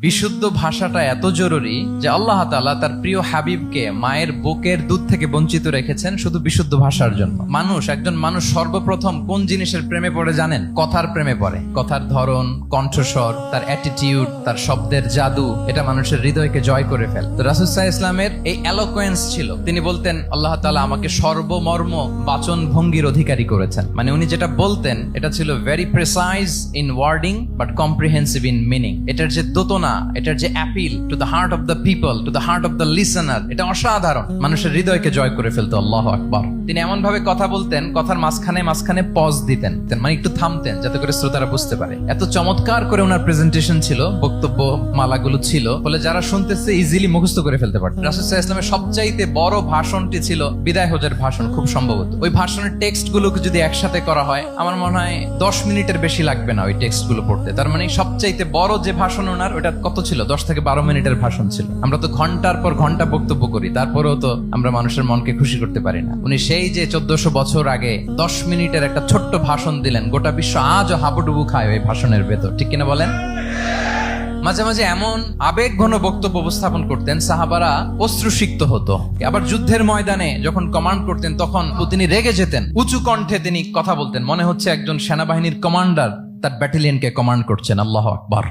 বিশুদ্ধ ভাষাটা এত জরুরি যে আল্লাহ তাআলা তার প্রিয় হাবিবকে মায়ের বুকের দুধ থেকে বঞ্চিত রেখেছেন শুধু বিশুদ্ধ ভাষার জন্য। একজন মানুষ সর্বপ্রথম কোন জিনিসের প্রেমে পড়ে জানেন? কথার প্রেমে পড়ে। কথার ধরন, কণ্ঠস্বর, তার অ্যাটিটিউড, তার শব্দের জাদু, এটা মানুষের হৃদয়কে জয় করে ফেলে। তো রাসূল সাল্লাল্লাহু আলাইহি ওয়াসাল্লামের এই এলোকোয়েন্স ছিল। তিনি বলতেন আল্লাহ তাআলা আমাকে সর্বমর্ম বাচন ভঙ্গির অধিকারী করেছেন। মানে উনি যেটা বলতেন এটা ছিল very precise in wording but comprehensive in meaning. এটার যে দোতনা, এটার যে appeal to the heart of the people, to the heart of the listener, এটা অসাধারণ। মানুষের হৃদয়কে জয় করে ফেলতো। আল্লাহু আকবার। তিনি এমন ভাবে কথা বলতেন, কথার মাঝখানে পজ দিতেন, মানে একটু থামতেন যাতে করে শ্রোতারা বুঝতে পারে। এত চমৎকার করে ওনার প্রেজেন্টেশন ছিল, বক্তব্য মালাগুলো ছিল, ফলে যারা শুনতেছে ইজিলি মুখস্থ করে ফেলতে পারত। রাসূল সাল্লাল্লাহু আলাইহি ওয়াসাল্লামের সবচাইতে বড় ভাষণটি ছিল বিদায় হজের ভাষণ, খুব সম্ভবত। ওই ভাষণের টেক্সট গুলোকে যদি একসাথে করা হয়, আমার মনে হয় 10 মিনিটের বেশি লাগবে না ওই টেক্সট গুলো পড়তে। তার মানে সবচাইতে বড় যে ভাষণ ওনার, ওটা কত ছিল? 10 থেকে 12 মিনিটের ভাষণ ছিল। আমরা তো ঘন্টার পর ঘন্টা বক্তব্য করি, তারপরেও তো আমরা মানুষের মনকে খুশি করতে পারি না। উনি সেই যে 1400 বছর আগে 10 মিনিটের একটা ছোট্ট ভাষণ দিলেন, গোটা বিশ্ব আজও হাবুডুবু খায় ওই ভাষণের ভেতর, ঠিক কিনা বলেন? মাঝে মাঝে এমন আবেগ ঘন বক্তব্য উপস্থাপন করতেন, সাহাবারা অশ্রুসিক্ত হতো। আবার যুদ্ধের ময়দানে যখন কমান্ড করতেন, তখন তিনি রেগে যেতেন। উঁচু কণ্ঠে তিনি কথা বলতেন, মনে হচ্ছে একজন সেনাবাহিনীর কমান্ডার তার ব্যাটালিয়নকে কমান্ড করছেন। আল্লাহু আকবার।